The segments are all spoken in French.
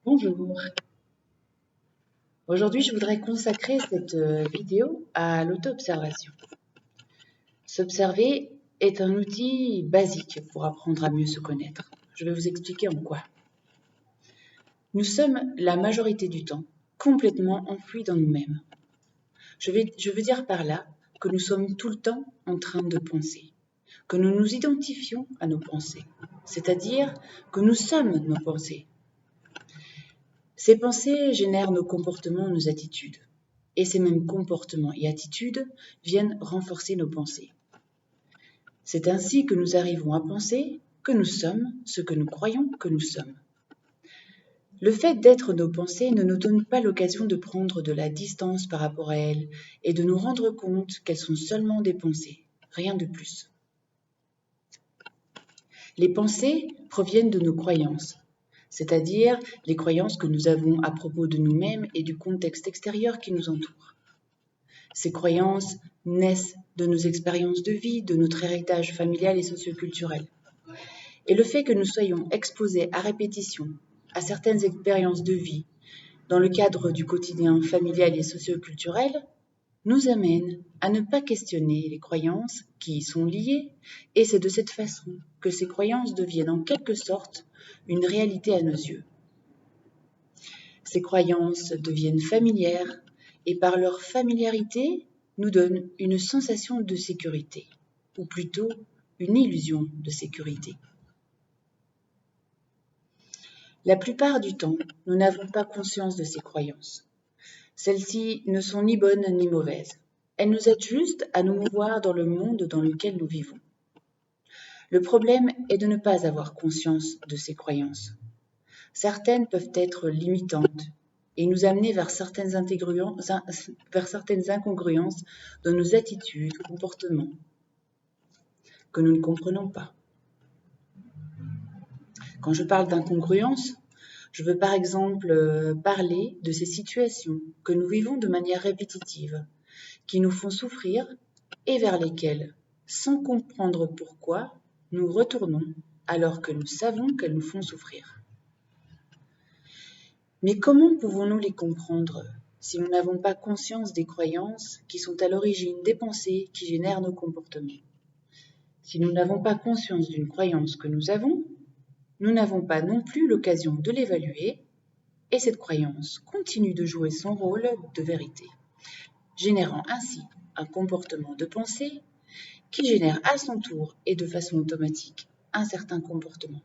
Bonjour. Aujourd'hui, je voudrais consacrer cette vidéo à l'auto-observation. S'observer est un outil basique pour apprendre à mieux se connaître. Je vais vous expliquer en quoi. Nous sommes la majorité du temps complètement enfouis dans nous-mêmes. Je veux dire par là que nous sommes tout le temps en train de penser, que nous nous identifions à nos pensées, c'est-à-dire que nous sommes nos pensées. Ces pensées génèrent nos comportements, nos attitudes. Et ces mêmes comportements et attitudes viennent renforcer nos pensées. C'est ainsi que nous arrivons à penser que nous sommes ce que nous croyons que nous sommes. Le fait d'être nos pensées ne nous donne pas l'occasion de prendre de la distance par rapport à elles et de nous rendre compte qu'elles sont seulement des pensées, rien de plus. Les pensées proviennent de nos croyances, c'est-à-dire les croyances que nous avons à propos de nous-mêmes et du contexte extérieur qui nous entoure. Ces croyances naissent de nos expériences de vie, de notre héritage familial et socioculturel. Et le fait que nous soyons exposés à répétition à certaines expériences de vie dans le cadre du quotidien familial et socioculturel nous amène à ne pas questionner les croyances qui y sont liées, et c'est de cette façon que ces croyances deviennent en quelque sorte une réalité à nos yeux. Ces croyances deviennent familières et par leur familiarité nous donnent une sensation de sécurité, ou plutôt une illusion de sécurité. La plupart du temps, nous n'avons pas conscience de ces croyances. Celles-ci ne sont ni bonnes ni mauvaises. Elles nous aident juste à nous mouvoir dans le monde dans lequel nous vivons. Le problème est de ne pas avoir conscience de ces croyances. Certaines peuvent être limitantes et nous amener vers certaines incongruences dans nos attitudes, comportements, que nous ne comprenons pas. Quand je parle d'incongruence, je veux par exemple parler de ces situations que nous vivons de manière répétitive, qui nous font souffrir et vers lesquelles, sans comprendre pourquoi, nous retournons alors que nous savons qu'elles nous font souffrir. Mais comment pouvons-nous les comprendre si nous n'avons pas conscience des croyances qui sont à l'origine des pensées qui génèrent nos comportements? Si nous n'avons pas conscience d'une croyance que nous avons, nous n'avons pas non plus l'occasion de l'évaluer et cette croyance continue de jouer son rôle de vérité, générant ainsi un comportement de pensée qui génère à son tour et de façon automatique un certain comportement.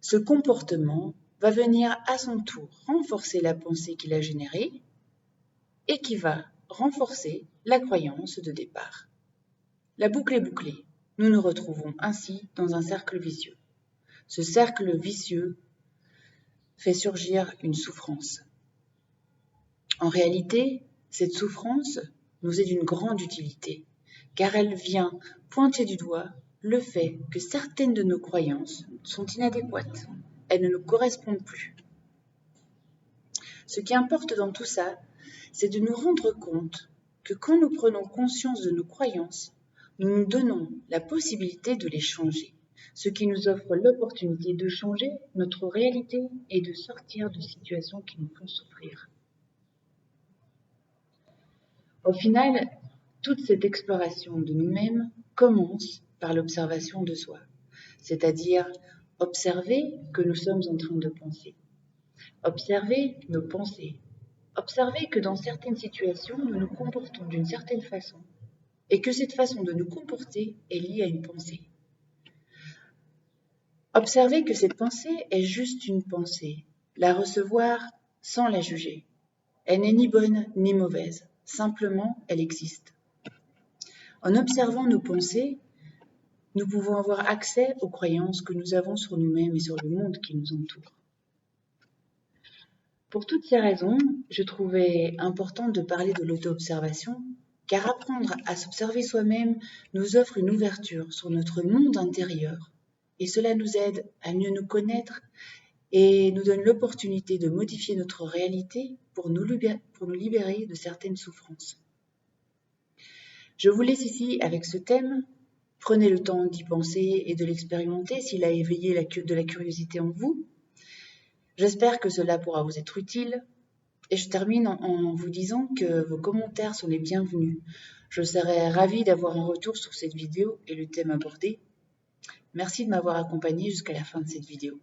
Ce comportement va venir à son tour renforcer la pensée qu'il a générée et qui va renforcer la croyance de départ. La boucle est bouclée. Nous nous retrouvons ainsi dans un cercle vicieux. Ce cercle vicieux fait surgir une souffrance. En réalité, cette souffrance nous est d'une grande utilité, car elle vient pointer du doigt le fait que certaines de nos croyances sont inadéquates. Elles ne nous correspondent plus. Ce qui importe dans tout ça, c'est de nous rendre compte que quand nous prenons conscience de nos croyances, nous nous donnons la possibilité de les changer, ce qui nous offre l'opportunité de changer notre réalité et de sortir de situations qui nous font souffrir. Au final, toute cette exploration de nous-mêmes commence par l'observation de soi, c'est-à-dire observer que nous sommes en train de penser, observer nos pensées, observer que dans certaines situations, nous nous comportons d'une certaine façon et que cette façon de nous comporter est liée à une pensée. Observer que cette pensée est juste une pensée, la recevoir sans la juger. Elle n'est ni bonne ni mauvaise, simplement elle existe. En observant nos pensées, nous pouvons avoir accès aux croyances que nous avons sur nous-mêmes et sur le monde qui nous entoure. Pour toutes ces raisons, je trouvais important de parler de l'auto-observation, car apprendre à s'observer soi-même nous offre une ouverture sur notre monde intérieur, et cela nous aide à mieux nous connaître et nous donne l'opportunité de modifier notre réalité pour nous libérer de certaines souffrances. Je vous laisse ici avec ce thème Prenez le temps d'y penser et de l'expérimenter s'il a éveillé de la curiosité en vous. J'espère que cela pourra vous être utile. Et je termine en vous disant que vos commentaires sont les bienvenus. Je serais ravie d'avoir un retour sur cette vidéo et le thème abordé. Merci de m'avoir accompagné jusqu'à la fin de cette vidéo.